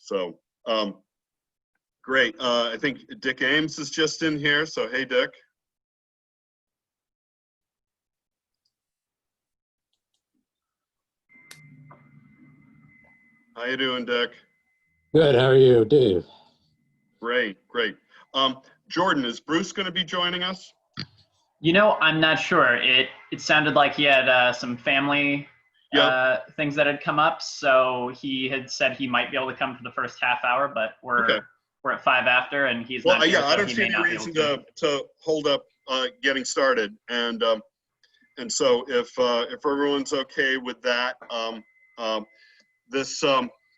So, great. I think Dick Ames is just in here. So, hey, Dick. How you doing, Dick? Good. How are you, Dave? Great, great. Jordan, is Bruce going to be joining us? You know, I'm not sure. It sounded like he had some family things that had come up, so he had said he might be able to come for the first half hour, but we're at 5 after, and he's not here. Yeah, so I don't see any reason to hold up getting started, and so if everyone's okay with that,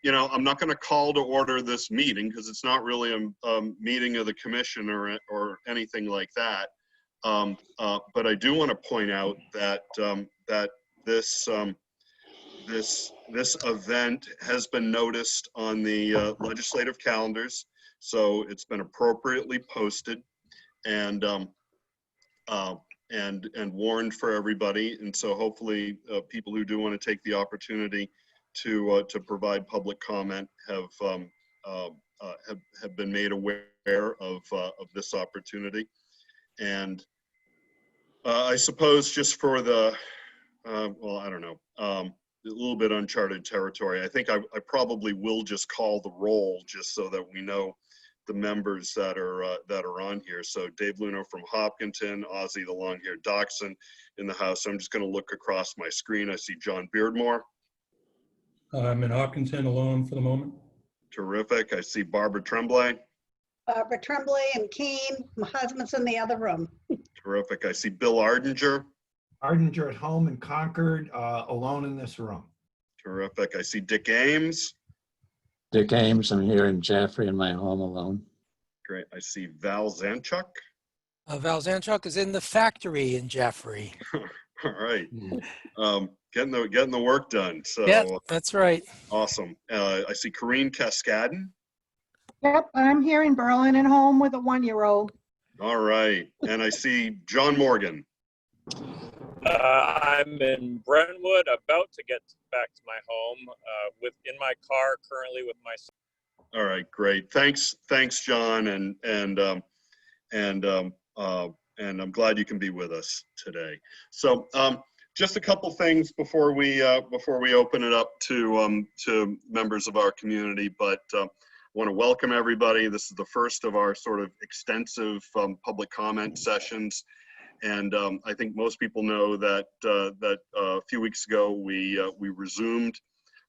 you know, I'm not going to call to order this meeting because it's not really a meeting of the commission or anything like that. But I do want to point out that that this event has been noticed on the legislative calendars, so it's been appropriately posted and warned for everybody. And so hopefully people who do want to take the opportunity to provide public comment have been made aware of this opportunity. And I suppose just for the well, I don't know, a little bit uncharted territory, I think I probably will just call the roll just so that we know the members that are on here. So Dave Luno from Hopkinton, Ozzy the long-haired dachshund in the house. I'm just going to look across my screen. I see John Beardmore. I'm in Hopkinton alone for the moment. Terrific. I see Barbara Tremblay. Barbara Tremblay and Keene. My husband's in the other room. Terrific. I see Bill Ardinger. Ardinger at home in Concord, alone in this room. Terrific. I see Dick Ames. Dick Ames. I'm here in Jaffrey in my home alone. Great. I see Val Zanchuk. Val Zanchuk is in the factory in Jaffrey. All right. Getting the work done. So yeah, that's right. Awesome. I see Corinne Cascadden. Yep, I'm here in Berlin at home with a 1-year-old. All right. And I see John Morgan. I'm in Brentwood, about to get back to my home, in my car currently with my son. All right, great. Thanks, John, and I'm glad you can be with us today. So, just a couple things before we open it up to members of our community, but I want to welcome everybody. This is the first of our sort of extensive public comment sessions. And I think most people know that a few weeks ago we resumed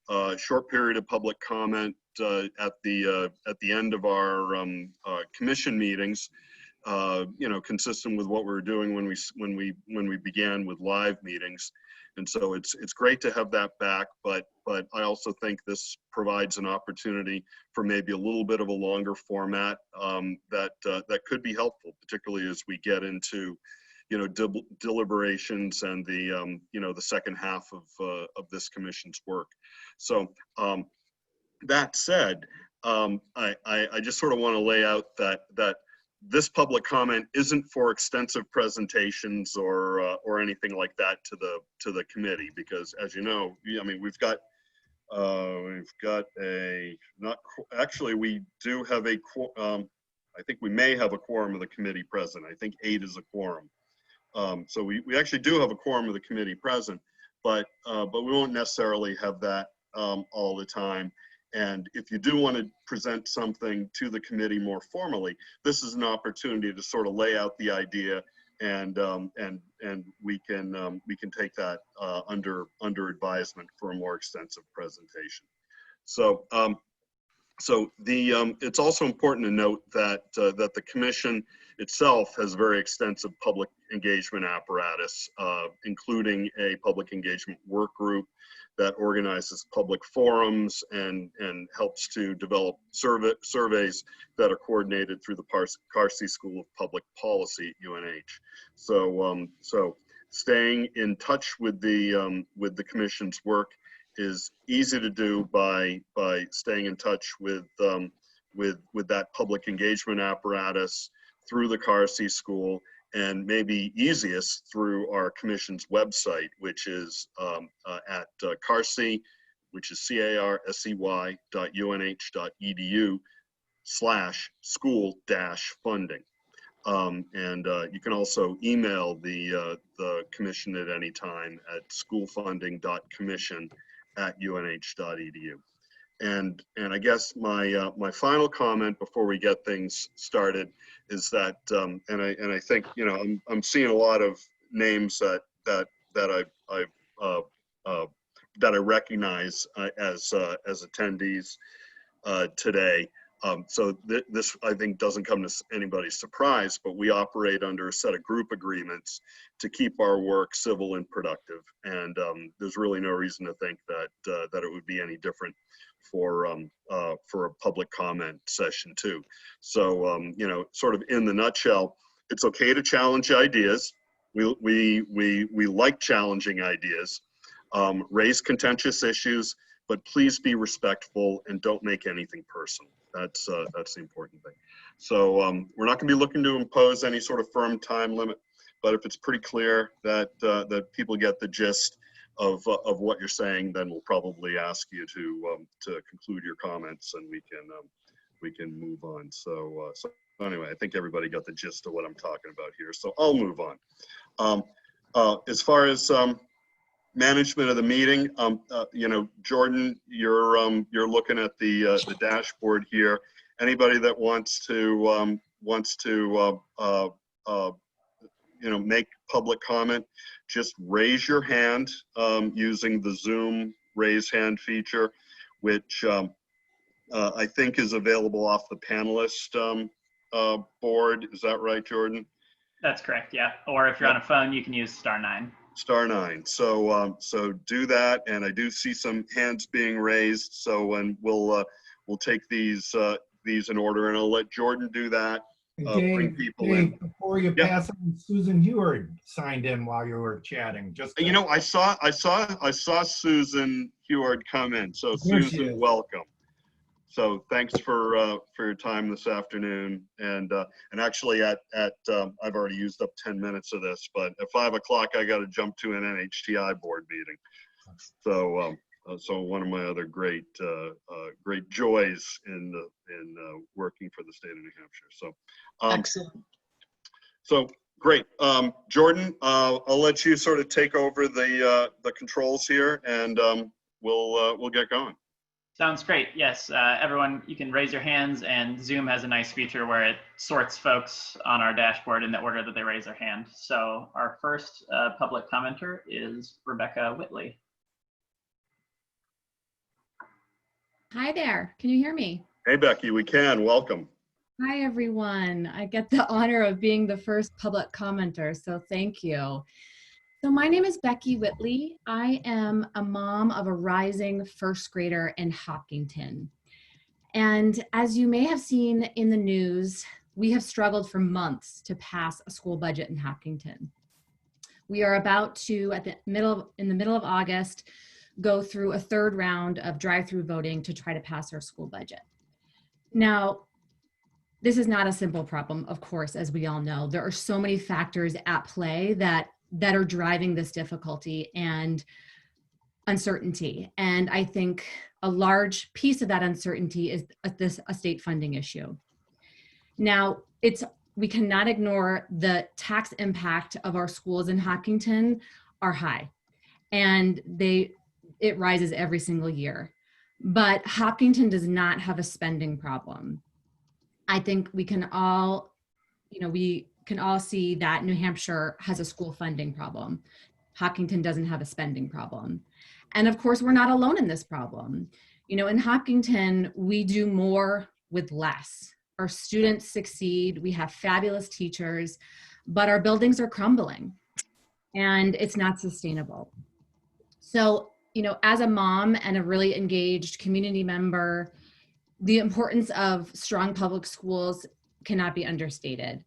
a short period of public comment at the end of our commission meetings, you know, consistent with what we were doing when we began with live meetings. And so it's great to have that back, but I also think this provides an opportunity for maybe a little bit of a longer format that could be helpful, particularly as we get into, you know, deliberations and the you know, the second half of this commission's work. So that said, I just sort of want to lay out that this public comment isn't for extensive presentations or anything like that to the committee, because as you know, I mean, we've got a we do have a I think we may have a quorum of the committee present. I think 8 is a quorum. So we actually do have a quorum of the committee present, but we won't necessarily have that all the time. And if you do want to present something to the committee more formally, this is an opportunity to sort of lay out the idea, and we can take that under advisement for a more extensive presentation. So it's also important to note that the commission itself has a very extensive public engagement apparatus, including a public engagement work group that organizes public forums and helps to develop surveys that are coordinated through the Carsey School of Public Policy at UNH. So staying in touch with the commission's work is easy to do by staying in touch with that public engagement apparatus through the Carsey School, and maybe easiest through our commission's website, which is at carsey.nh.gov. which is carsey.unh.edu/school-funding. You can also email the commission at any time at schoolfunding.commission@unh.edu. And I guess my final comment before we get things started is that, and I think, you know, I'm seeing a lot of names that I recognize as attendees today. So this, I think, doesn't come to anybody's surprise, but we operate under a set of group agreements to keep our work civil and productive. And there's really no reason to think that it would be any different for a public comment session too. So, you know, sort of in the nutshell, it's okay to challenge ideas. We like challenging ideas. Raise contentious issues, but please be respectful and don't make anything personal. That's the important thing. So we're not going to be looking to impose any sort of firm time limit, but if it's pretty clear that that people get the gist of what you're saying, then we'll probably ask you to conclude your comments, and we can move on. So anyway, I think everybody got the gist of what I'm talking about here. So I'll move on. As far as management of the meeting, you know, Jordan, you're looking at the dashboard here. Anybody that wants to you know, make public comment, just raise your hand using the Zoom raise hand feature, which I think is available off the panelist board. Is that right, Jordan? That's correct, yeah. Or if you're on a phone, you can use *9. *9. So do that, and I do see some hands being raised. So when we'll take these in order, and I'll let Jordan do that. Bring people in. Before you pass on, Susan Heward signed in while you were chatting. Just you know, I saw Susan Heward come in. So Susan, welcome. So thanks for your time this afternoon. And actually I've already used up 10 minutes of this, but at 5 o'clock I got to jump to an NHTI board meeting. So so one of my other great joys in working for the state of New Hampshire. So Excellent. So great, Jordan. I'll let you sort of take over the controls here, and we'll get going. Sounds great. Yes, everyone, you can raise your hands, and Zoom has a nice feature where it sorts folks on our dashboard in the order that they raise their hand. So our first public commenter is Rebecca Whitley. Hi there. Can you hear me? Hey, Becky, we can. Welcome. Hi, everyone. I get the honor of being the first public commenter, so thank you. So my name is Becky Whitley. I am a mom of a rising first grader in Hopkinton. And as you may have seen in the news, we have struggled for months to pass a school budget in Hopkinton. We are about to, in the middle of August, go through a third round of drive-through voting to try to pass our school budget. Now, this is not a simple problem, of course, as we all know. There are so many factors at play that are driving this difficulty and uncertainty. And I think a large piece of that uncertainty is a state funding issue. Now, we cannot ignore the tax impact of our schools in Hopkinton are high, and it rises every single year. But Hopkinton does not have a spending problem. I think we can all see that New Hampshire has a school funding problem. Hopkinton doesn't have a spending problem. And of course, we're not alone in this problem. You know, in Hopkinton, we do more with less. Our students succeed, we have fabulous teachers, but our buildings are crumbling and it's not sustainable. So, you know, as a mom and a really engaged community member, the importance of strong public schools cannot be understated.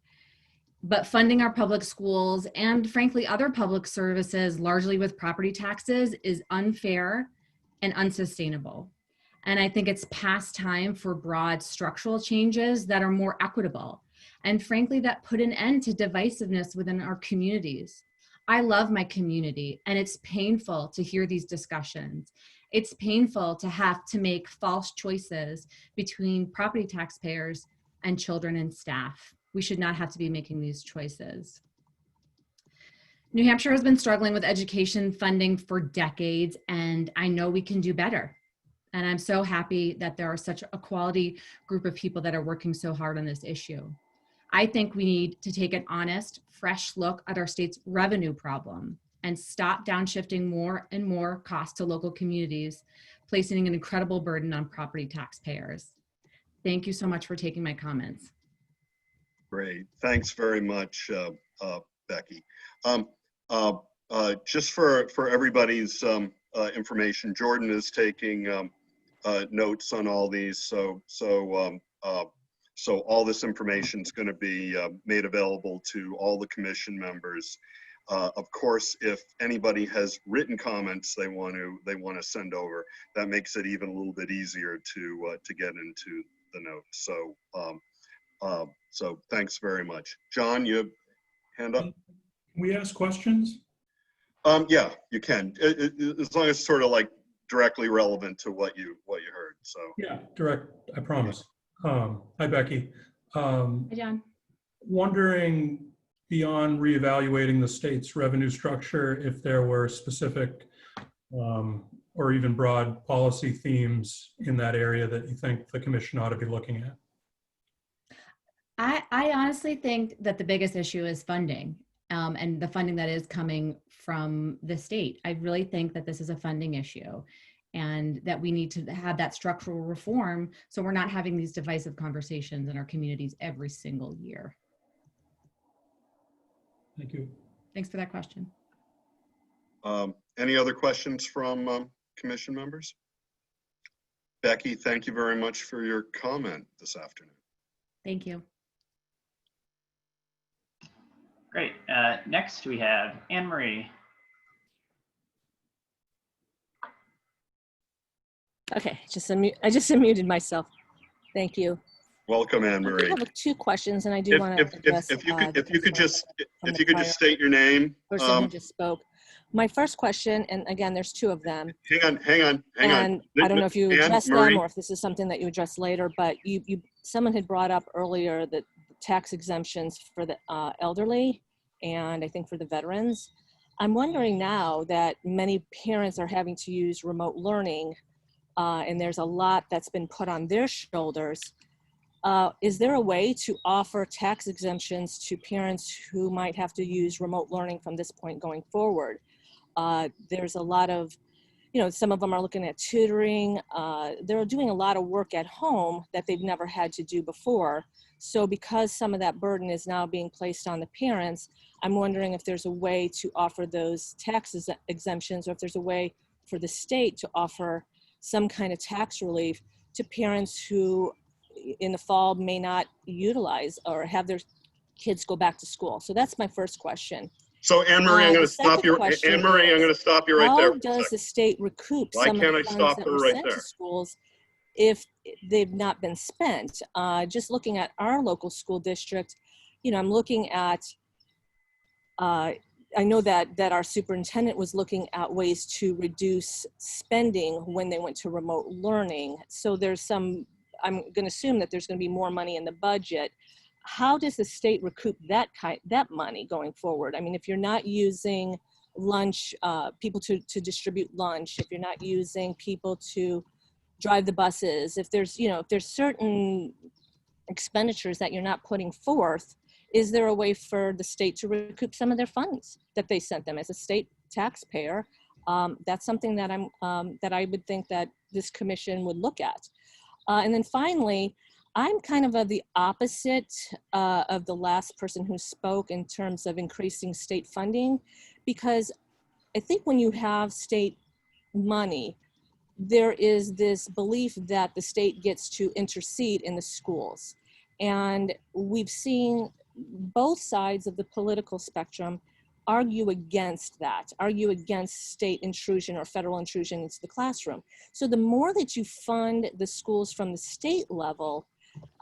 But funding our public schools and frankly other public services largely with property taxes is unfair and unsustainable. And I think it's past time for broad structural changes that are more equitable and frankly that put an end to divisiveness within our communities. I love my community and it's painful to hear these discussions. It's painful to have to make false choices between property taxpayers and children and staff. We should not have to be making these choices. New Hampshire has been struggling with education funding for decades, and I know we can do better. And I'm so happy that there are such a quality group of people that are working so hard on this issue. I think we need to take an honest, fresh look at our state's revenue problem and stop downshifting more and more costs to local communities, placing an incredible burden on property taxpayers. Thank you so much for taking my comments. Great. Thanks very much, Becky. Just for everybody's information, Jordan is taking notes on all these. So all this information is going to be made available to all the commission members. Of course, if anybody has written comments they want to send over, that makes it even a little bit easier to get into the notes. So thanks very much. John, you have hand up? Can we ask questions? Yeah, you can, as long as it's sort of like directly relevant to what you heard. So Yeah, direct, I promise. Hi, Becky. Hi, John. Wondering, beyond reevaluating the state's revenue structure, if there were specific or even broad policy themes in that area that you think the commission ought to be looking at? I honestly think that the biggest issue is funding, and the funding that is coming from the state. I really think that this is a funding issue, and that we need to have that structural reform so we're not having these divisive conversations in our communities every single year. Thank you. Thanks for that question. Any other questions from commission members? Becky, thank you very much for your comment this afternoon. Thank you. Great. Next we have Anne Marie. Okay, I just unmuted myself. Thank you. Welcome, Anne Marie. I have 2 questions, and I do want to address. If you could just state your name. Person who just spoke. My first question, and again, there's 2 of them. Hang on. And I don't know if you addressed them or if this is something that you address later, but someone had brought up earlier that tax exemptions for the elderly and I think for the veterans. I'm wondering now that many parents are having to use remote learning and there's a lot that's been put on their shoulders. Is there a way to offer tax exemptions to parents who might have to use remote learning from this point going forward? There's a lot of, some of them are looking at tutoring. They're doing a lot of work at home that they've never had to do before. So because some of that burden is now being placed on the parents, I'm wondering if there's a way to offer those tax exemptions, or if there's a way for the state to offer some kind of tax relief to parents who in the fall may not utilize or have their kids go back to school. So that's my first question. So Anne Marie, I'm going to stop you. Anne Marie, I'm going to stop you right there. How does the state recoup Why some of can't the I funds stop that her were right sent there? to schools if they've not been spent? Just looking at our local school district, I'm looking at, I know that our superintendent was looking at ways to reduce spending when they went to remote learning. So there's I'm going to assume that there's going to be more money in the budget. How does the state recoup that money going forward? I mean, if you're not using lunch, people to distribute lunch, if you're not using people to drive the buses, if there's certain expenditures that you're not putting forth, is there a way for the state to recoup some of their funds that they sent them as a state taxpayer? That's something that that I would think that this commission would look at. And then finally, I'm kind of the opposite of the last person who spoke in terms of increasing state funding, because I think when you have state money, there is this belief that the state gets to intercede in the schools. And we've seen both sides of the political spectrum argue against that, argue against state intrusion or federal intrusion into the classroom. So the more that you fund the schools from the state level,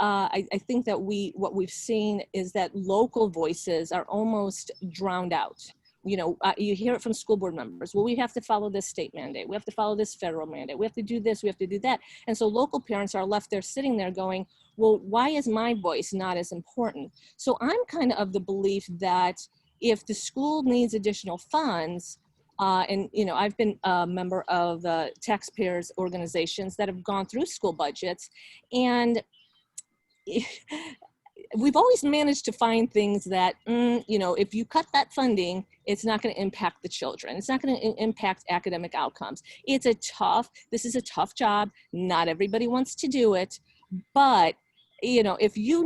I think that what we've seen is that local voices are almost drowned out. You know, you hear it from school board members. Well, we have to follow this state mandate. We have to follow this federal mandate. We have to do this. We have to do that. And so local parents are left there sitting there going, well, why is my voice not as important? So I'm kind of the belief that if the school needs additional funds, and, you know, I've been a member of taxpayers organizations that have gone through school budgets, and we've always managed to find things that, you know, if you cut that funding, it's not going to impact the children. It's not going to impact academic outcomes. This is a tough job. Not everybody wants to do it, but, you know, if you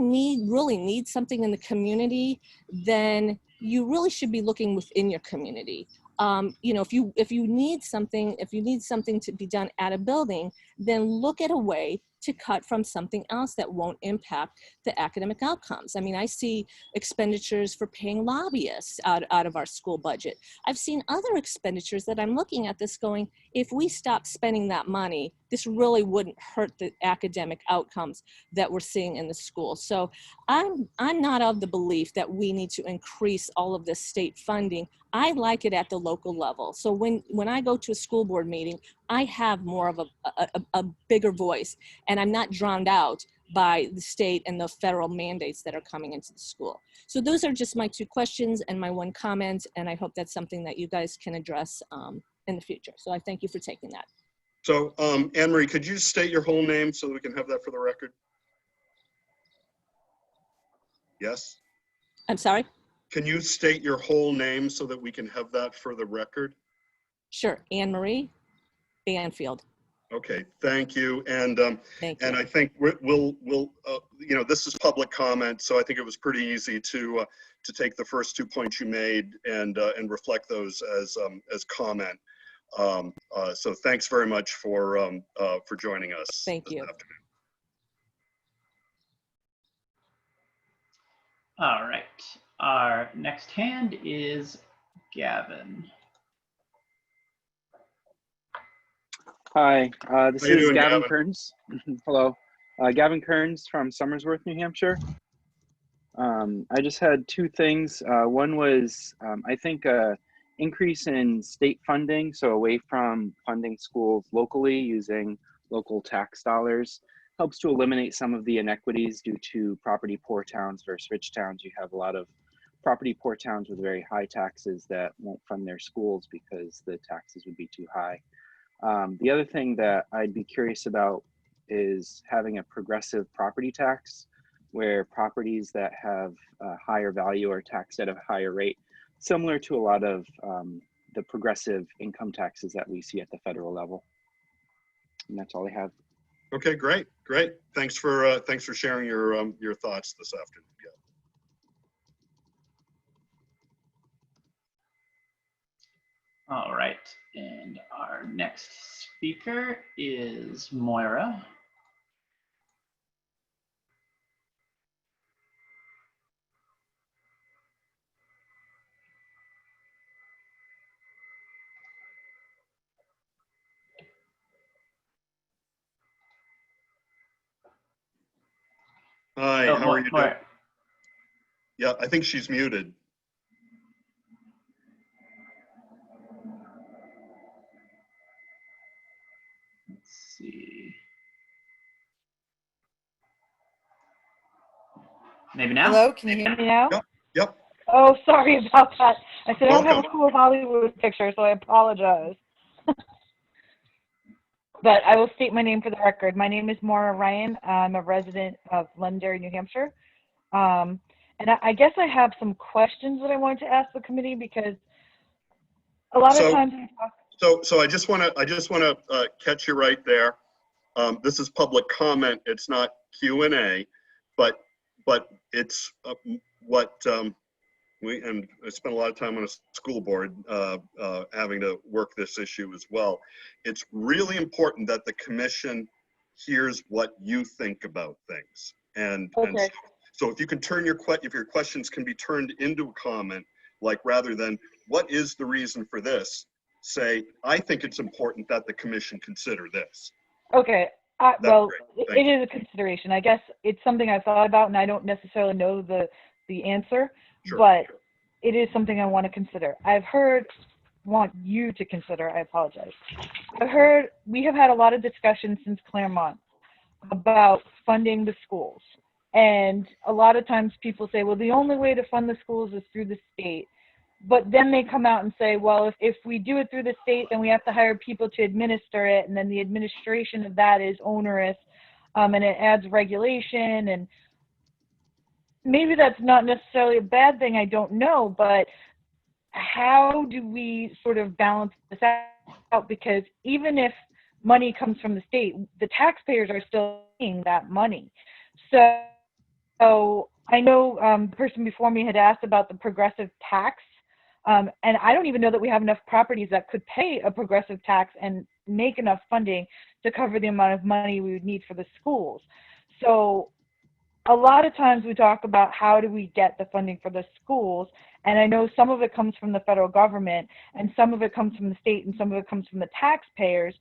really need something in the community, then you really should be looking within your community. You know, if you need something to be done at a building, then look at a way to cut from something else that won't impact the academic outcomes. I mean, I see expenditures for paying lobbyists out of our school budget. I've seen other expenditures that I'm looking at this going, if we stop spending that money, this really wouldn't hurt the academic outcomes that we're seeing in the school. So I'm not of the belief that we need to increase all of this state funding. I like it at the local level. So when I go to a school board meeting, I have more of a bigger voice, and I'm not drowned out by the state and the federal mandates that are coming into the school. So those are just my two questions and my one comment, and I hope that's something that you guys can address in the future. So I thank you for taking that. So Anne-Marie, could you state your whole name so that we can have that for the record? Yes? I'm sorry? Can you state your whole name so that we can have that for the record? Sure, Anne-Marie Banfield. Okay, thank you. And Thank you. and I think we'll you know, this is public comment, so I think it was pretty easy to take the first 2 points you made and reflect those as comment. So thanks very much for joining us. Thank you. Afternoon. All right. Our next hand is Gavin. Hi, this How you is doing, Gavin Gavin? Kearns. Hello, Gavin Kearns from Somersworth, New Hampshire. I just had two things. One was, I think, increase in state funding, so away from funding schools locally using local tax dollars, helps to eliminate some of the inequities due to property poor towns versus rich towns. You have a lot of property poor towns with very high taxes that won't fund their schools because the taxes would be too high. The other thing that I'd be curious about is having a progressive property tax where properties that have a higher value are taxed at a higher rate, similar to a lot of the progressive income taxes that we see at the federal level. And that's all I have. Okay, great. Thanks for sharing your thoughts this afternoon. All right, and our next speaker is Moira. Hi, Oh, how are you doing? Moira. Yeah, I think she's muted. Let's see. Maybe now? Hello, can you hear me now? Yep. Oh, sorry about that. I said I don't have Welcome. a cool Hollywood picture, so I apologize. But I will state my name for the record. My name is Maura Ryan. I'm a resident of Londonderry, New Hampshire. And I guess I have some questions that I wanted to ask the committee because a lot of times. So I just want to catch you right there. This is public comment. It's not Q&A, but it's what and I spent a lot of time on a school board having to work this issue as well. It's really important that the commission hears what you think about things. And so if you can turn if your questions can be turned into a comment, like rather than what is the reason for this, say, I think it's important that the commission consider this. Okay. Well, it is a consideration. I guess it's something I've thought about, and I don't necessarily know the answer. Sure, but it is something I want to consider. Want you to consider, I apologize. We have had a lot of discussion since Claremont about funding the schools. And a lot of times people say, well, the only way to fund the schools is through the state. But then they come out and say, well, if we do it through the state, then we have to hire people to administer it. And then the administration of that is onerous, and it adds regulation. And maybe that's not necessarily a bad thing, I don't know. But how do we sort of balance this out? Because even if money comes from the state, the taxpayers are still paying that money. So I know the person before me had asked about the progressive tax, and I don't even know that we have enough properties that could pay a progressive tax and make enough funding to cover the amount of money we would need for the schools. So a lot of times we talk about how do we get the funding for the schools, and I know some of it comes from the federal government and some of it comes from the state and some of it comes from the taxpayers,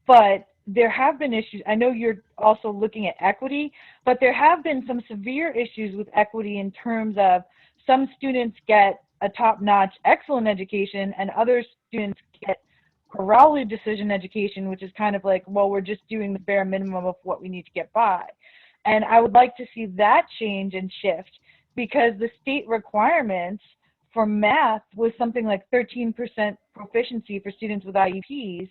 but there have been issues. I know you're also looking at equity, but there have been some severe issues with equity in terms of some students get a top-notch excellent education and other students get Crowley decision education, which is kind of like, well, we're just doing the bare minimum of what we need to get by. And I would like to see that change and shift, because the state requirements for math was something like 13% proficiency for students with IEPs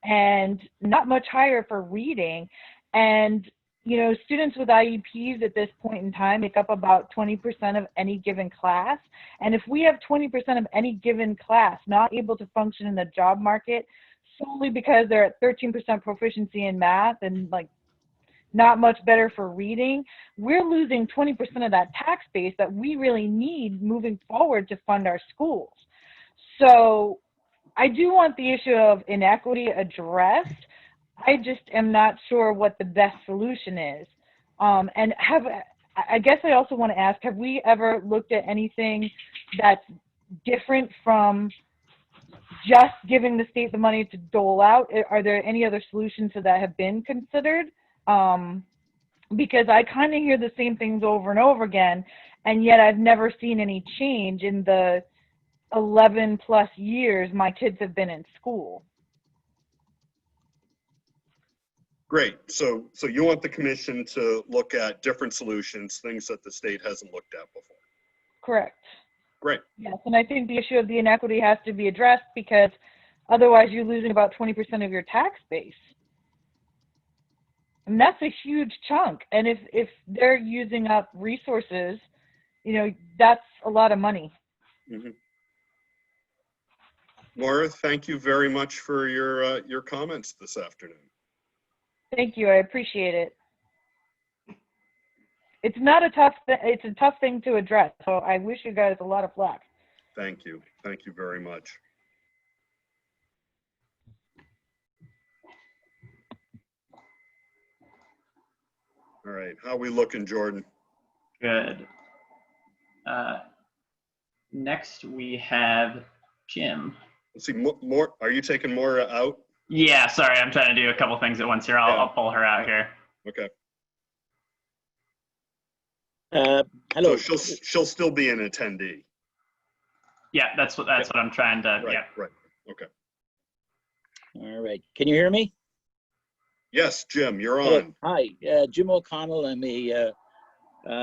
and not much higher for reading. And, you know, students with IEPs at this point in time make up about 20% of any given class. And if we have 20% of any given class not able to function in the job market solely because they're at 13% proficiency in math and like not much better for reading, we're losing 20% of that tax base that we really need moving forward to fund our schools. So I do want the issue of inequity addressed. I just am not sure what the best solution is. I guess I also want to ask, have we ever looked at anything that's different from just giving the state the money to dole out? Are there any other solutions to that have been considered? Because I kind of hear the same things over and over again, and yet I've never seen any change in the 11 plus years my kids have been in school. Great. So you want the commission to look at different solutions, things that the state hasn't looked at before. Correct. Great. Yes, and I think the issue of the inequity has to be addressed, because otherwise you're losing about 20% of your tax base. And that's a huge chunk. And if they're using up resources, you know, that's a lot of money. Mm-hmm. Laura, thank you very much for your comments this afternoon. Thank you. I appreciate it. It's not a tough it's a tough thing to address. So I wish you guys a lot of luck. Thank you. Thank you very much. All right, how are we looking, Jordan? Good. Next we have Jim. Let's see, more. Are you taking Maura out? Yeah, sorry, I'm trying to do a couple things at once here. I'll pull her out here. Okay. Hello. So she'll still be an attendee. Yeah, that's what I'm trying to. Right, yeah. right. Okay. All right. Can you hear me? Yes, Jim, you're on. Hi, Jim O'Connell. I'm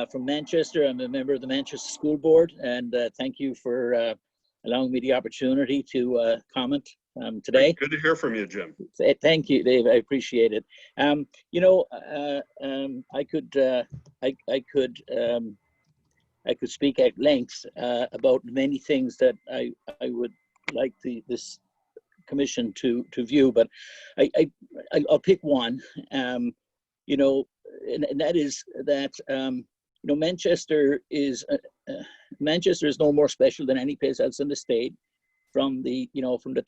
from Manchester. I'm a member of the Manchester School Board, and thank you for allowing me the opportunity to comment today. Good to hear from you, Jim. Thank you, Dave. I appreciate it. You know, I could speak at length about many things that I would like this commission to view, but I'll pick one. You know, and that is that you know, Manchester is no more special than any place else in the state, from the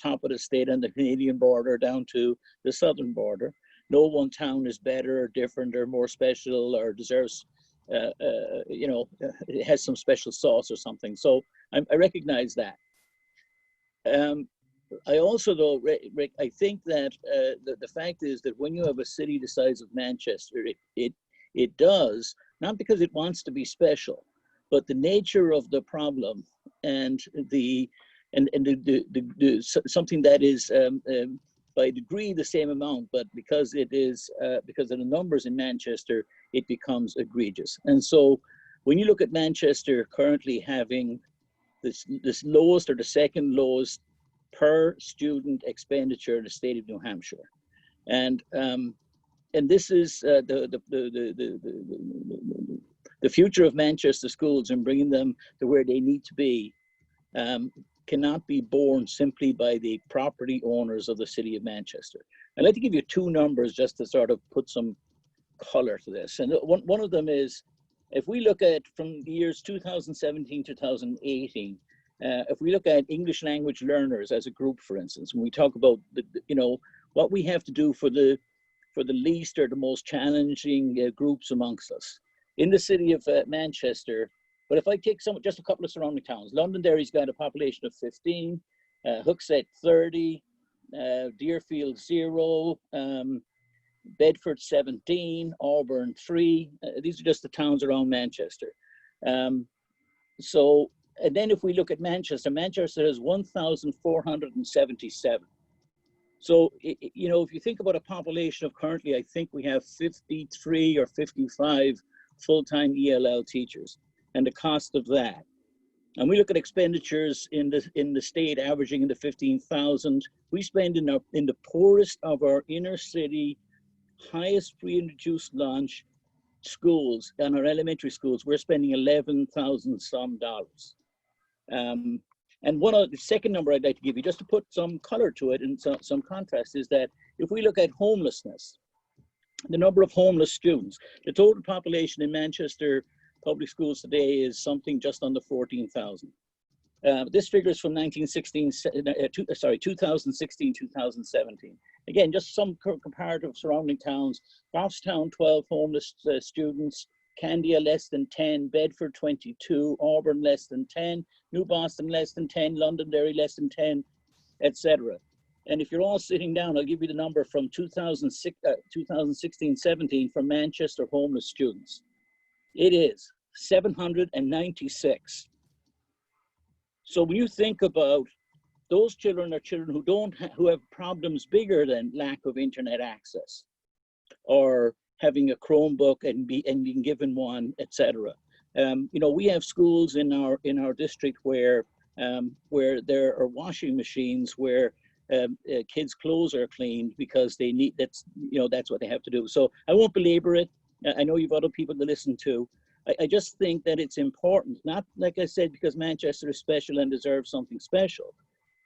top of the state and the Canadian border down to the southern border. No one town is better or different or more special or deserves you know, it has some special sauce or something. So I recognize that. I also, though, Rick, I think that the fact is that when you have a city the size of Manchester, it does, not because it wants to be special, but the nature of the problem and something that is by degree the same amount, but because it is because of the numbers in Manchester, it becomes egregious. And so when you look at Manchester currently having this lowest or the second lowest per student expenditure in the state of New Hampshire, and this is the future of Manchester schools and bringing them to where they need to be. Cannot be borne simply by the property owners of the city of Manchester. I'd like to give you two numbers just to sort of put some color to this. And one of them is, if we look at from the years 2017, 2018, if we look at English language learners as a group, for instance, when we talk about what we have to do for the least or the most challenging groups amongst us in the city of Manchester. But if I take just a couple of surrounding towns, Londonderry's got a population of 15, Hooksett 30, Deerfield 0, Bedford 17, Auburn 3. These are just the towns around Manchester. And then if we look at Manchester, Manchester has 1,477. So, if you think about a population of currently, I think we have 53 or 55 full-time ELL teachers, and the cost of that. And we look at expenditures in the state averaging in the 15,000. We spend in the poorest of our inner city, highest free and reduced lunch schools and our elementary schools, we're spending $11,000 some dollars. And the second number I'd like to give you, just to put some color to it and some contrast, is that if we look at homelessness, the number of homeless students, the total population in Manchester public schools today is something just under 14,000. This figure is from 2016, 2017. Again, just some comparative surrounding towns. Goffstown, 12 homeless students. Candia, less than 10. Bedford, 22. Auburn, less than 10. New Boston, less than 10. Londonderry, less than 10, etc. And if you're all sitting down, I'll give you the number from 2016-17 for Manchester homeless students. It is 796. So when you think about those children are children who have problems bigger than lack of internet access, or having a Chromebook and being given one, etc. We have schools in our district where there are washing machines where kids' clothes are cleaned because they need that's what they have to do. So I won't belabor it. I know you've other people to listen to. I just think that it's important, not like I said, because Manchester is special and deserves something special,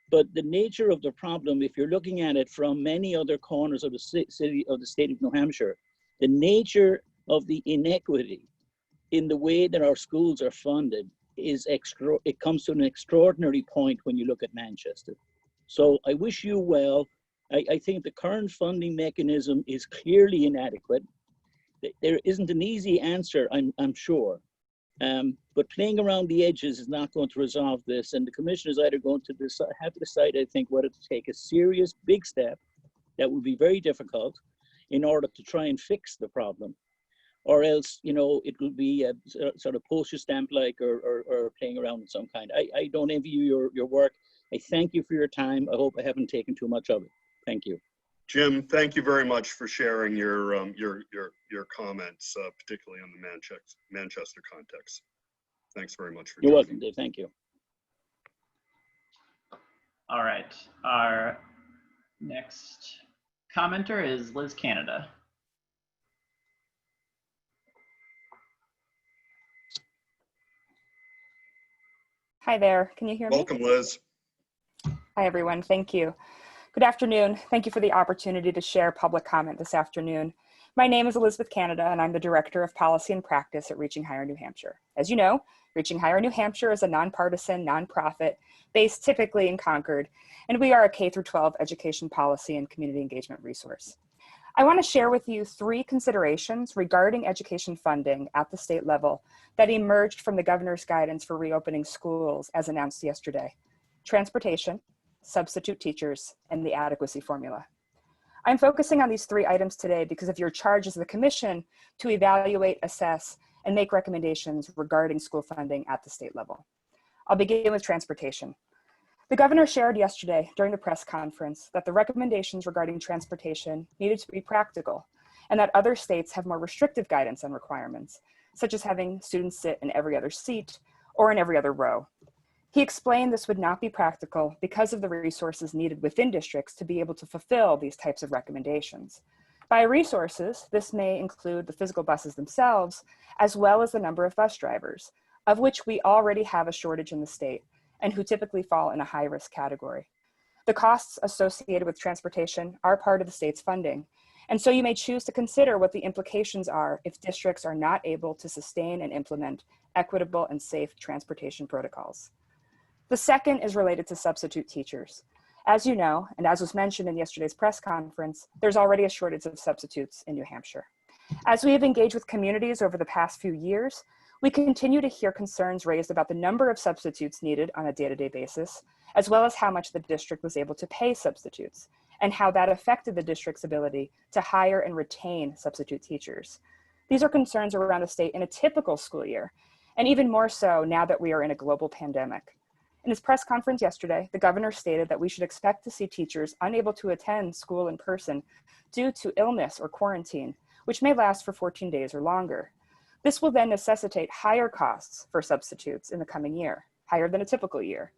but the nature of the problem, if you're looking at it from many other corners of the city of the state of New Hampshire, the nature of the inequity in the way that our schools are funded it comes to an extraordinary point when you look at Manchester. So I wish you well. I think the current funding mechanism is clearly inadequate. There isn't an easy answer, I'm sure, but playing around the edges is not going to resolve this. And the commission is either going to have to decide, I think, whether to take a serious big step that would be very difficult in order to try and fix the problem, or else, it will be a sort of postage stamp like or playing around in some kind. I don't envy you your work. I thank you for your time. I hope I haven't taken too much of it. Thank you. Jim, thank you very much for sharing your comments, particularly on the Manchester context. Thanks very much for. You're welcome, Dave. Thank you. All right, our next commenter is Liz Canada. Hi there. Can you hear me? Welcome, Liz. Hi, everyone. Thank you. Good afternoon. Thank you for the opportunity to share public comment this afternoon. My name is Elizabeth Canada, and I'm the Director of Policy and Practice at Reaching Higher New Hampshire. As you know, Reaching Higher New Hampshire is a nonpartisan, nonprofit, based typically in Concord, and we are a K-12 education policy and community engagement resource. I want to share with you 3 considerations regarding education funding at the state level that emerged from the governor's guidance for reopening schools as announced yesterday: transportation, substitute teachers, and the adequacy formula. I'm focusing on these 3 items today because of your charge as the commission to evaluate, assess, and make recommendations regarding school funding at the state level. I'll begin with transportation. The governor shared yesterday during the press conference that the recommendations regarding transportation needed to be practical and that other states have more restrictive guidance on requirements, such as having students sit in every other seat or in every other row. He explained this would not be practical because of the resources needed within districts to be able to fulfill these types of recommendations. By resources, this may include the physical buses themselves, as well as the number of bus drivers, of which we already have a shortage in the state, and who typically fall in a high-risk category. The costs associated with transportation are part of the state's funding, and so you may choose to consider what the implications are if districts are not able to sustain and implement equitable and safe transportation protocols. The second is related to substitute teachers. As you know, and as was mentioned in yesterday's press conference, there's already a shortage of substitutes in New Hampshire. As we have engaged with communities over the past few years, we continue to hear concerns raised about the number of substitutes needed on a day-to-day basis, as well as how much the district was able to pay substitutes, and how that affected the district's ability to hire and retain substitute teachers. These are concerns around the state in a typical school year, and even more so now that we are in a global pandemic. In his press conference yesterday, the governor stated that we should expect to see teachers unable to attend school in person due to illness or quarantine, which may last for 14 days or longer. This will then necessitate higher costs for substitutes in the coming year, higher than a typical year.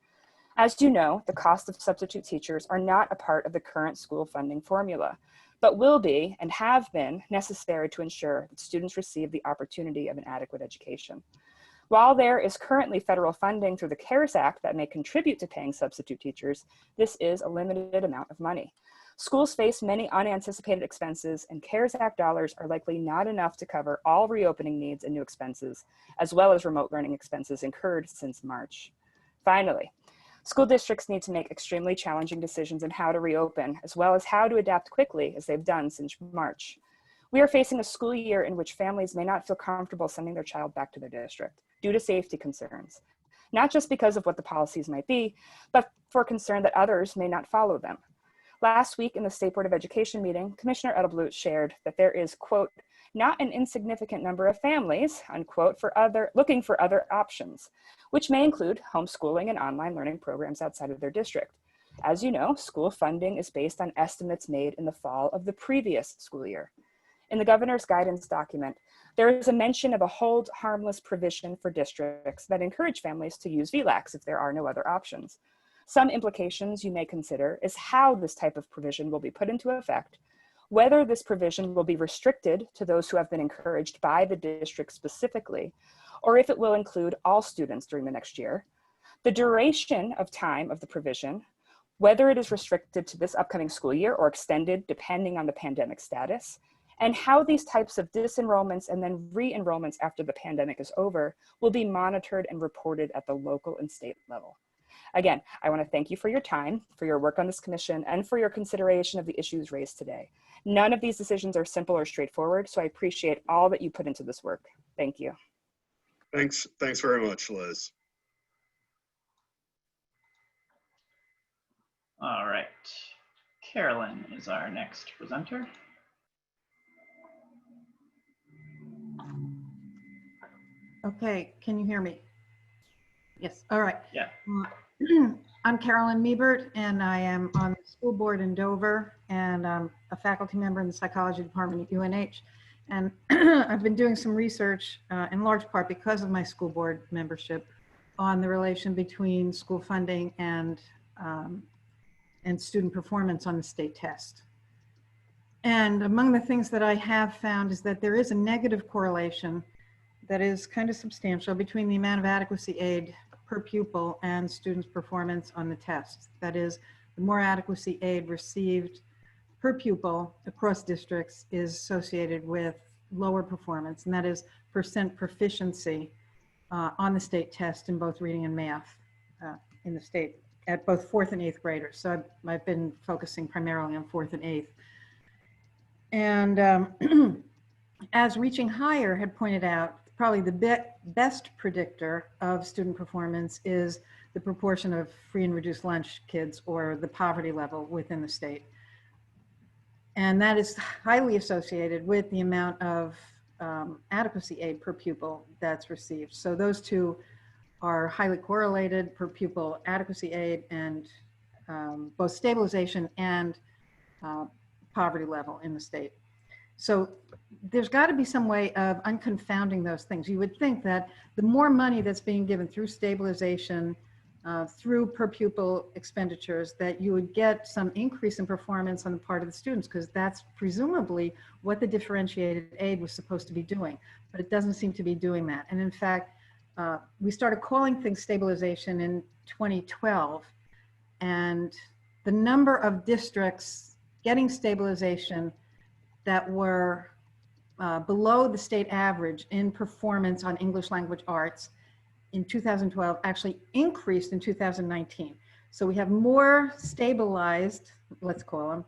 As you know, the cost of substitute teachers are not a part of the current school funding formula, but will be and have been necessary to ensure that students receive the opportunity of an adequate education. While there is currently federal funding through the CARES Act that may contribute to paying substitute teachers, this is a limited amount of money. Schools face many unanticipated expenses, and CARES Act dollars are likely not enough to cover all reopening needs and new expenses, as well as remote learning expenses incurred since March. Finally, school districts need to make extremely challenging decisions on how to reopen, as well as how to adapt quickly, as they've done since March. We are facing a school year in which families may not feel comfortable sending their child back to their district due to safety concerns, not just because of what the policies might be, but for concern that others may not follow them. Last week in the State Board of Education meeting, Commissioner Edelblut shared that there is, quote, not an insignificant number of families, unquote, looking for other options, which may include homeschooling and online learning programs outside of their district. As you know, school funding is based on estimates made in the fall of the previous school year. In the governor's guidance document, there is a mention of a hold harmless provision for districts that encourage families to use VLACs if there are no other options. Some implications you may consider is how this type of provision will be put into effect, whether this provision will be restricted to those who have been encouraged by the district specifically, or if it will include all students during the next year, the duration of time of the provision, whether it is restricted to this upcoming school year or extended depending on the pandemic status, and how these types of disenrollments and then re-enrollments after the pandemic is over will be monitored and reported at the local and state level. Again, I want to thank you for your time, for your work on this commission, and for your consideration of the issues raised today. None of these decisions are simple or straightforward, so I appreciate all that you put into this work. Thank you. Thanks very much, Liz. All right, Carolyn is our next presenter. Okay, can you hear me? Yes, all right. Yeah. I'm Carolyn Mebert, and I am on the school board in Dover, and I'm a faculty member in the psychology department at UNH. And I've been doing some research, in large part because of my school board membership, on the relation between school funding and student performance on the state test. And among the things that I have found is that there is a negative correlation that is kind of substantial between the amount of adequacy aid per pupil and students' performance on the test. That is, the more adequacy aid received per pupil across districts is associated with lower performance, and that is percent proficiency on the state test in both reading and math in the state at both 4th and 8th graders. So I've been focusing primarily on 4th and 8th. And as Reaching Higher had pointed out, probably the best predictor of student performance is the proportion of free and reduced lunch kids, or the poverty level within the state. And that is highly associated with the amount of adequacy aid per pupil that's received. So those two are highly correlated per pupil adequacy aid and both stabilization and poverty level in the state. So there's got to be some way of unconfounding those things. You would think that the more money that's being given through stabilization, through per pupil expenditures, that you would get some increase in performance on the part of the students, because that's presumably what the differentiated aid was supposed to be doing. But it doesn't seem to be doing that. And in fact, we started calling things stabilization in 2012, and the number of districts getting stabilization that were below the state average in performance on English language arts in 2012 actually increased in 2019. So we have more stabilized, let's call them,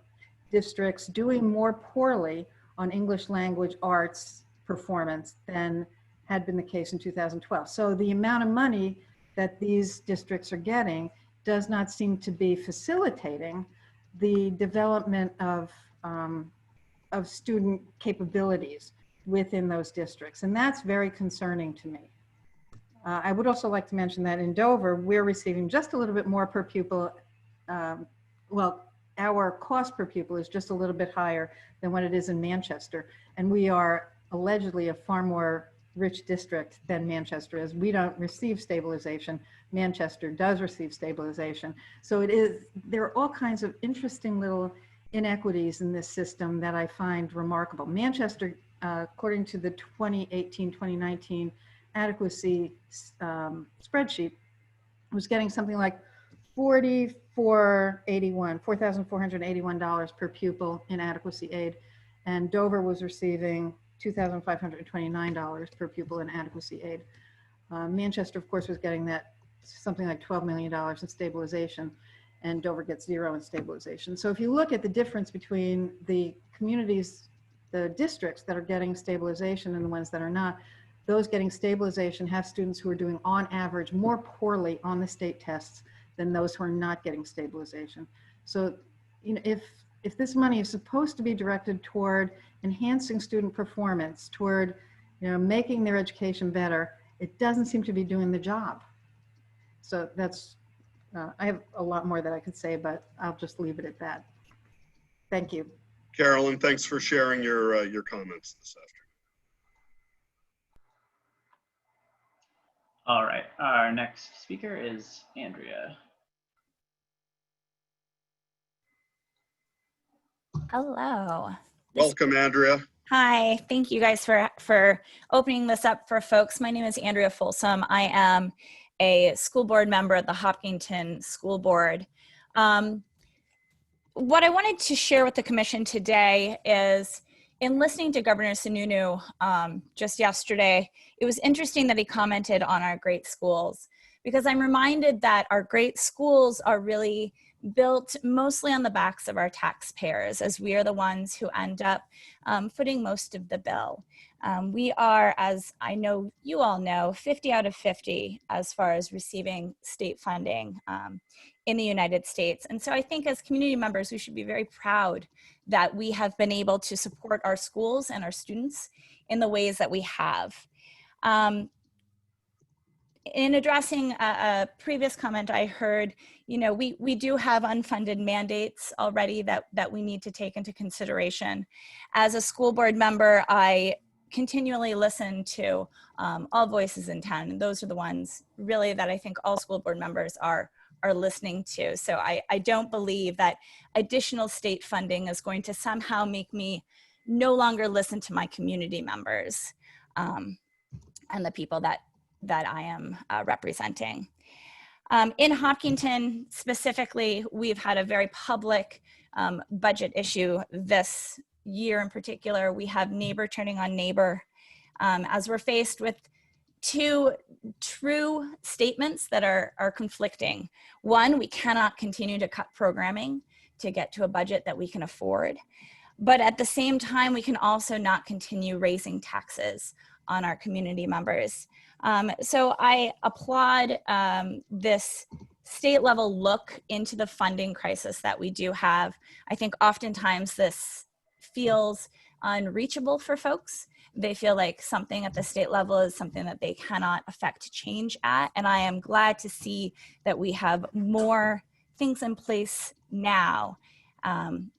districts doing more poorly on English language arts performance than had been the case in 2012. So the amount of money that these districts are getting does not seem to be facilitating the development of student capabilities within those districts. And that's very concerning to me. I would also like to mention that in Dover, we're receiving just a little bit more per pupil. Well, our cost per pupil is just a little bit higher than what it is in Manchester. And we are allegedly a far more rich district than Manchester is. We don't receive stabilization. Manchester does receive stabilization. So there are all kinds of interesting little inequities in this system that I find remarkable. Manchester, according to the 2018-2019 adequacy spreadsheet, was getting something like $4,481 per pupil in adequacy aid, and Dover was receiving $2,529 per pupil in adequacy aid. Manchester, of course, was getting that something like $12 million in stabilization, and Dover gets zero in stabilization. So if you look at the difference between the communities, the districts that are getting stabilization and the ones that are not, those getting stabilization have students who are doing on average more poorly on the state tests than those who are not getting stabilization. So, you know, if this money is supposed to be directed toward enhancing student performance, toward, you know, making their education better, it doesn't seem to be doing the job. So that's, I have a lot more that I could say, but I'll just leave it at that. Thank you. Carolyn, thanks for sharing your comments this afternoon. All right, our next speaker is Andrea. Hello. Welcome, Andrea. Hi, thank you guys for opening this up for folks. My name is Andrea Folsom. I am a school board member at the Hopkinton School Board. What I wanted to share with the commission today is, in listening to Governor Sununu just yesterday, it was interesting that he commented on our great schools, because I'm reminded that our great schools are really built mostly on the backs of our taxpayers, as we are the ones who end up footing most of the bill. We are, as I know you all know, 50 out of 50 as far as receiving state funding in the United States. And so I think as community members, we should be very proud that we have been able to support our schools and our students in the ways that we have. In addressing a previous comment I heard, you know, we do have unfunded mandates already that we need to take into consideration. As a school board member, I continually listen to all voices in town, and those are the ones really that I think all school board members are listening to. So I don't believe that additional state funding is going to somehow make me no longer listen to my community members and the people that I am representing. In Hopkinton specifically, we've had a very public budget issue this year in particular. We have neighbor turning on neighbor as we're faced with two true statements that are conflicting. One, we cannot continue to cut programming to get to a budget that we can afford. But at the same time, we can also not continue raising taxes on our community members. So I applaud this state level look into the funding crisis that we do have. I think oftentimes this feels unreachable for folks. They feel like something at the state level is something that they cannot affect change at. And I am glad to see that we have more things in place now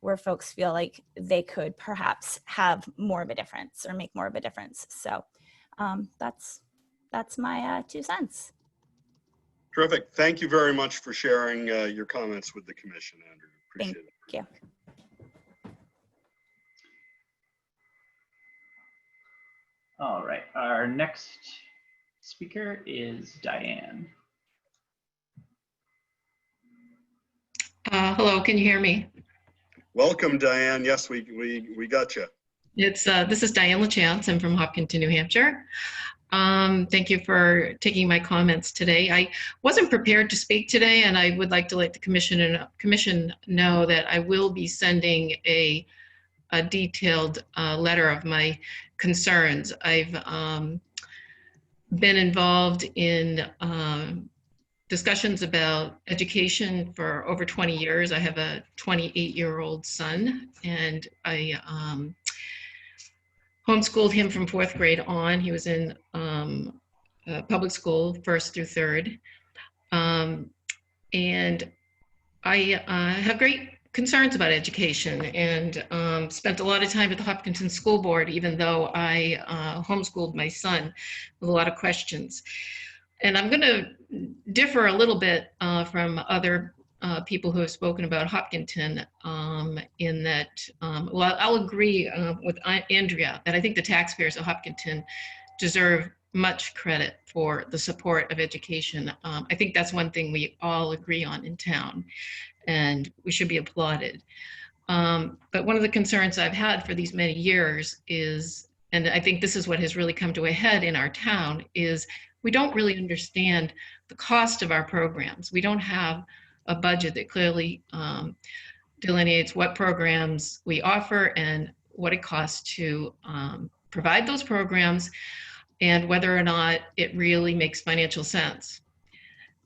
where folks feel like they could perhaps have more of a difference or make more of a difference. So that's my 2 cents. Terrific. Thank you very much for sharing your comments with the commission, Andrew. Appreciate it. Thank you. All right, our next speaker is Diane. Hello, can you hear me? Welcome, Diane. Yes, we got you. This is Diane Lachance. I'm from Hopkinton, New Hampshire. Thank you for taking my comments today. I wasn't prepared to speak today, and I would like to let the commission know that I will be sending a detailed letter of my concerns. I've been involved in discussions about education for over 20 years. I have a 28-year-old son, and I homeschooled him from 4th grade on. He was in public school, 1st through 3rd. And I have great concerns about education, and spent a lot of time at the Hopkinton School Board, even though I homeschooled my son, with a lot of questions. And I'm going to differ a little bit from other people who have spoken about Hopkinton in that, well, I'll agree with Andrea that I think the taxpayers of Hopkinton deserve much credit for the support of education. I think that's one thing we all agree on in town, and we should be applauded. But one of the concerns I've had for these many years is, and I think this is what has really come to a head in our town, is we don't really understand the cost of our programs. We don't have a budget that clearly delineates what programs we offer and what it costs to provide those programs, and whether or not it really makes financial sense.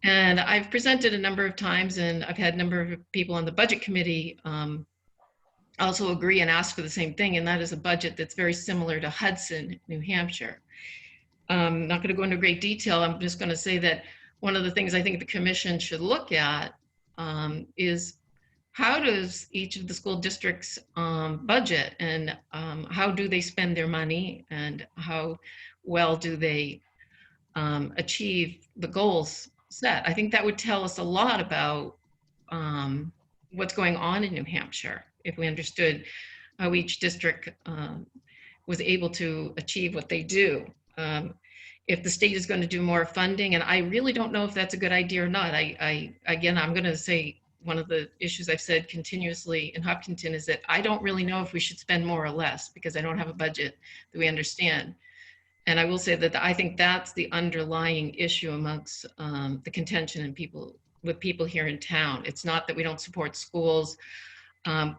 And I've presented a number of times, and I've had a number of people on the budget committee also agree and ask for the same thing, and that is a budget that's very similar to Hudson, New Hampshire. I'm not going to go into great detail. I'm just going to say that one of the things I think the commission should look at is how does each of the school districts budget, and how do they spend their money, and how well do they achieve the goals set. I think that would tell us a lot about what's going on in New Hampshire if we understood how each district was able to achieve what they do. If the state is going to do more funding, and I really don't know if that's a good idea or not. Again, I'm going to say one of the issues I've said continuously in Hopkinton is that I don't really know if we should spend more or less, because I don't have a budget that we understand. And I will say that I think that's the underlying issue amongst the contention and with people here in town. It's not that we don't support schools.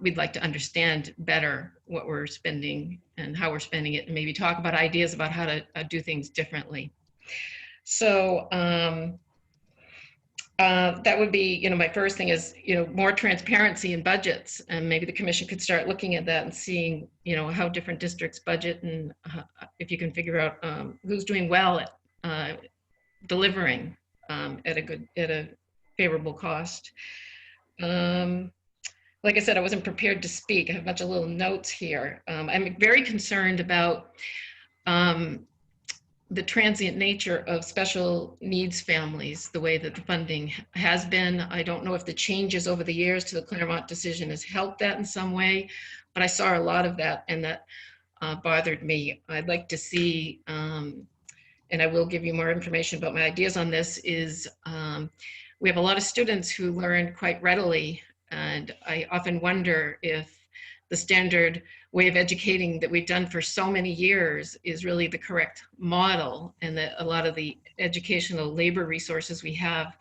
We'd like to understand better what we're spending and how we're spending it, and maybe talk about ideas about how to do things differently. So that would be, my first thing is, more transparency in budgets, and maybe the commission could start looking at that and seeing, how different districts budget, and if you can figure out who's doing well at delivering at a favorable cost. Like I said, I wasn't prepared to speak. I have a bunch of little notes here. I'm very concerned about the transient nature of special needs families, the way that the funding has been. I don't know if the changes over the years to the Claremont decision has helped that in some way, but I saw a lot of that, and that bothered me. I'd like to see, and I will give you more information about my ideas on this, is we have a lot of students who learn quite readily, and I often wonder if the standard way of educating that we've done for so many years is really the correct model, and that a lot of the educational labor resources we have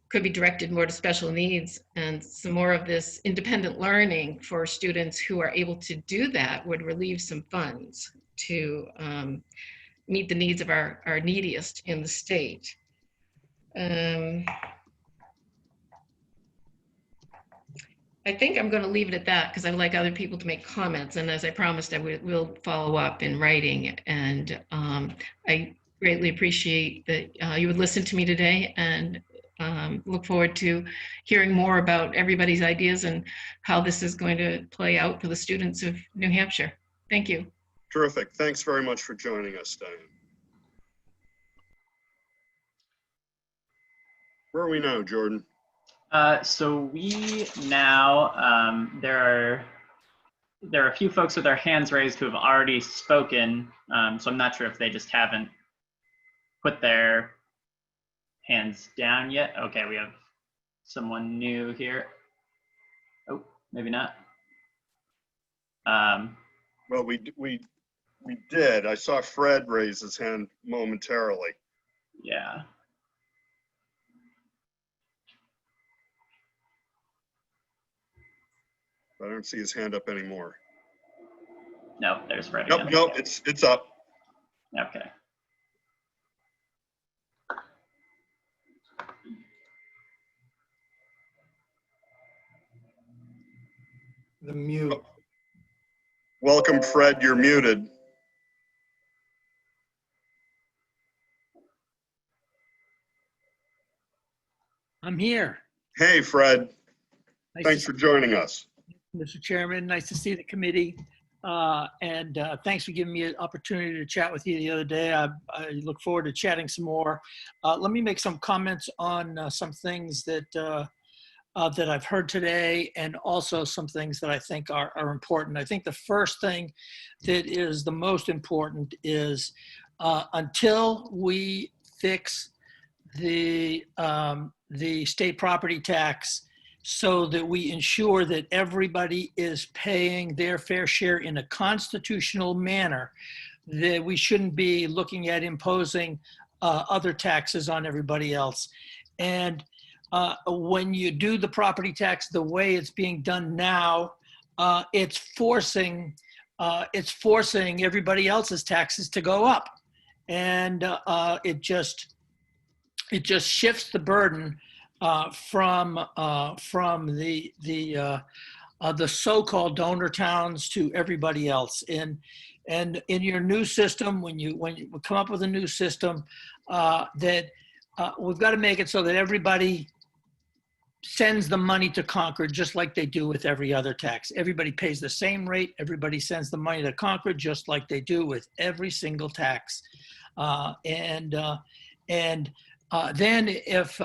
could be directed more to special needs, and some more of this independent learning for students who are able to do that would relieve some funds to meet the needs of our neediest in the state. I think I'm going to leave it at that because I would like other people to make comments. And as I promised, I will follow up in writing. And I greatly appreciate that you would listen to me today, and look forward to hearing more about everybody's ideas and how this is going to play out for the students of New Hampshire. Thank you. Terrific. Thanks very much for joining us, Diane. Where are we now, Jordan? So we now, there are a few folks with their hands raised who have already spoken. So I'm not sure if they just haven't put their hands down yet. Okay, we have someone new here. Oh, maybe not. Well, we did. I saw Fred raise his hand momentarily. Yeah. I don't see his hand up anymore. No, there's Fred Nope, again. nope, it's up. Okay. The mute. Welcome, Fred. You're muted. I'm here. Hey, Fred. Nice Thanks for joining us. Mr. Chairman, nice to see the committee. And thanks for giving me an opportunity to chat with you the other day. I look forward to chatting some more. Let me make some comments on some things that that I've heard today, and also some things that I think are important. I think the first thing that is the most important is until we fix the state property tax so that we ensure that everybody is paying their fair share in a constitutional manner, that we shouldn't be looking at imposing other taxes on everybody else. And when you do the property tax the way it's being done now, it's forcing everybody else's taxes to go up, and it just shifts the burden from the so-called donor towns to everybody else. And in your new system, when you come up with a new system, that we've got to make it so that everybody sends the money to Concord just like they do with every other tax. Everybody pays the same rate. Everybody sends the money to Concord just like they do with every single tax. Then if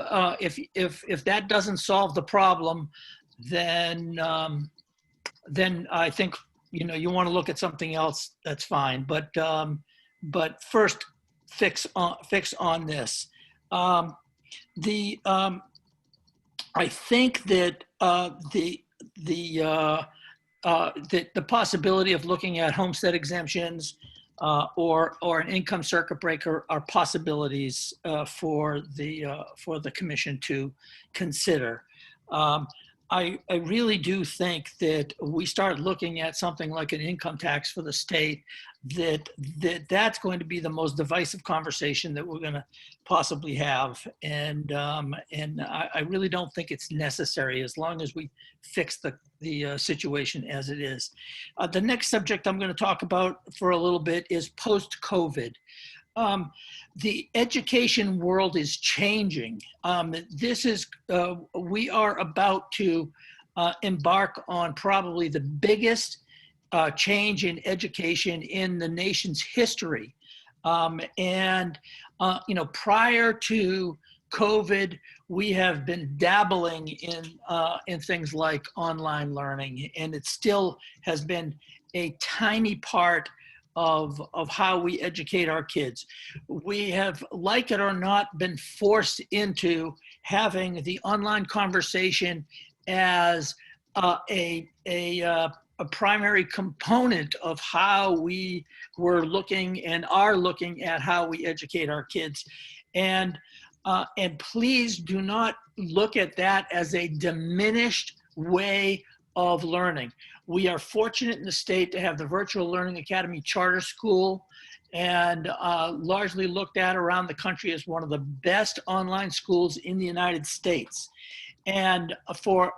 that doesn't solve the problem, then I think you want to look at something else. That's fine. But first, fix on this. I think that the possibility of looking at homestead exemptions or an income circuit breaker are possibilities for the commission to consider. I really do think that we start looking at something like an income tax for the state, that's going to be the most divisive conversation that we're going to possibly have. And I really don't think it's necessary as long as we fix the situation as it is. The next subject I'm going to talk about for a little bit is post-COVID. The education world is changing. We are about to embark on probably the biggest change in education in the nation's history. Prior to COVID, we have been dabbling in things like online learning, and it still has been a tiny part of how we educate our kids. We have, like it or not, been forced into having the online conversation as a primary component of how we were looking and are looking at how we educate our kids. And please do not look at that as a diminished way of learning. We are fortunate in the state to have the Virtual Learning Academy Charter School, and largely looked at around the country as one of the best online schools in the United States. And for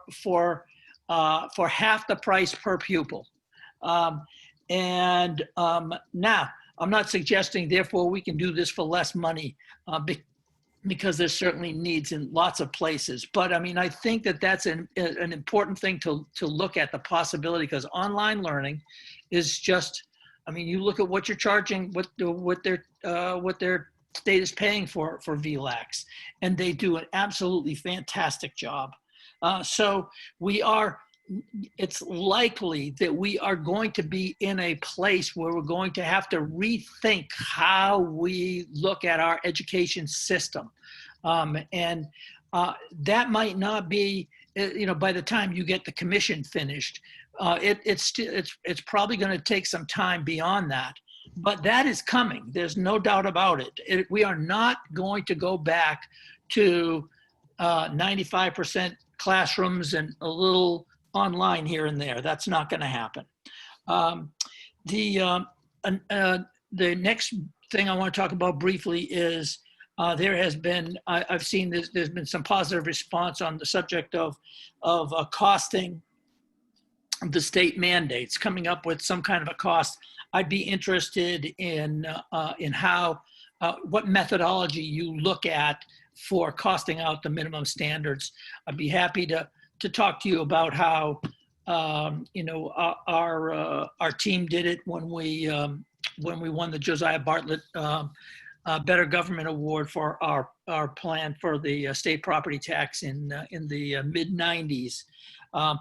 for half the price per pupil. Now, I'm not suggesting, therefore, we can do this for less money because there's certainly needs in lots of places. But I mean, I think that that's an important thing to look at, the possibility, because online learning is just, I mean, you look at what you're charging, what their state is paying for VLAX, and they do an absolutely fantastic job. So it's likely that we are going to be in a place where we're going to have to rethink how we look at our education system. That might not be, by the time you get the commission finished, it's probably going to take some time beyond that. But that is coming. There's no doubt about it. We are not going to go back to 95% classrooms and a little online here and there. That's not going to happen. The next thing I want to talk about briefly is there has been, I've seen there's been some positive response on the subject of costing the state mandates, coming up with some kind of a cost. I'd be interested in how, what methodology you look at for costing out the minimum standards. I'd be happy to talk to you about how our team did it when we won the Josiah Bartlett Better Government Award for our plan for the state property tax in the mid '90s. And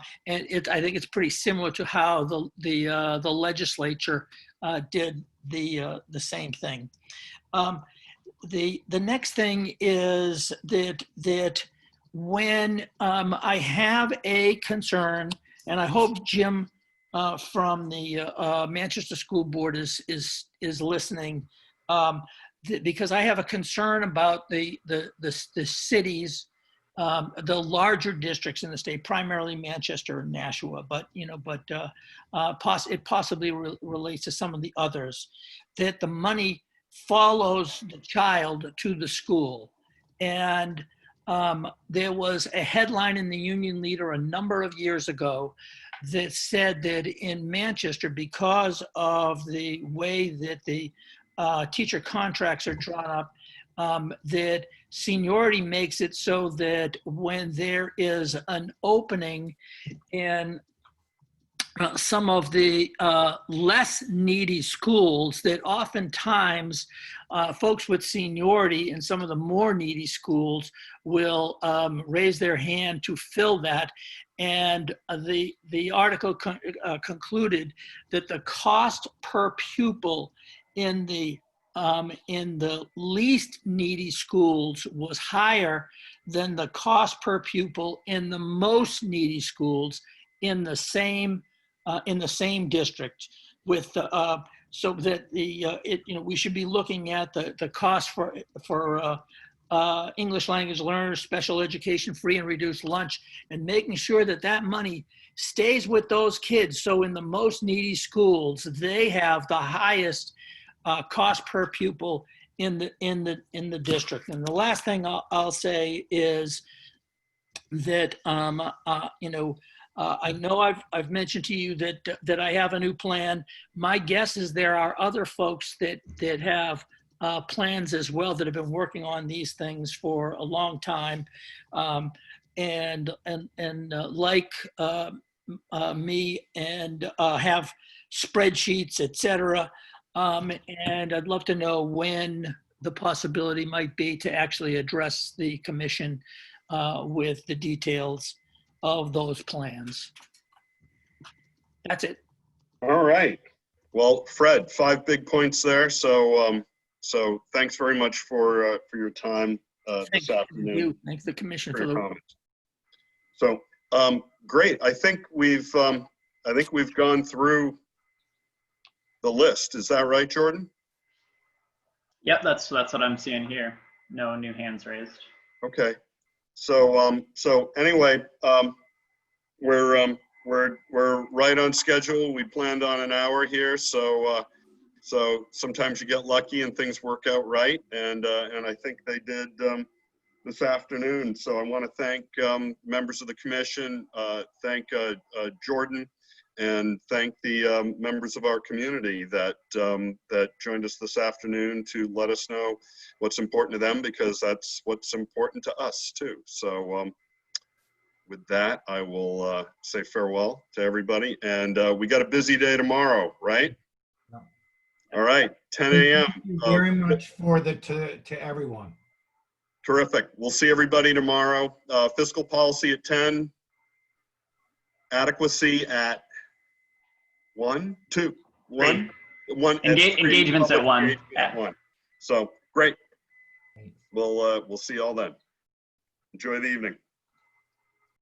I think it's pretty similar to how the legislature did the same thing. The next thing is that when I have a concern, and I hope Jim from the Manchester School Board is listening, because I have a concern about the cities, the larger districts in the state, primarily Manchester and Nashua, but it possibly relates to some of the others, that the money follows the child to the school. And there was a headline in the Union Leader a number of years ago that said that in Manchester, because of the way that the teacher contracts are drawn up, that seniority makes it so that when there is an opening in some of the less needy schools, that oftentimes folks with seniority in some of the more needy schools will raise their hand to fill that. And the article concluded that the cost per pupil in the least needy schools was higher than the cost per pupil in the most needy schools in the same district. With so that we should be looking at the cost for English language learners, special education, free and reduced lunch, and making sure that money stays with those kids. So in the most needy schools, they have the highest cost per pupil in the district. And the last thing I'll say is that I know I've mentioned to you that I have a new plan. My guess is there are other folks that have plans as well that have been working on these things for a long time, and like me, and have spreadsheets, etc. And I'd love to know when the possibility might be to actually address the commission with the details of those plans. That's it. All right. Well, Fred, 5 big points there. So thanks very much for your time this afternoon. Thanks the commission for for your the comments. So great. I think we've gone through the list. Is that right, Jordan? Yep, that's what I'm seeing here. No new hands raised. Okay. So anyway, we're right on schedule. We planned on an hour here, so sometimes you get lucky and things work out right, and I think they did this afternoon. So I want to thank members of the commission, thank Jordan, and thank the members of our community that that joined us this afternoon to let us know what's important to them, because that's what's important to us too. So with that, I will say farewell to everybody, and we got a busy day tomorrow, right? Yeah. All right, 10 a.m. Thank you very much for to everyone. Terrific. We'll see everybody tomorrow. Fiscal policy at 10. Adequacy at 1, 2, 1. Engagements at 1. At 1. So great. We'll see you all then. Enjoy the evening.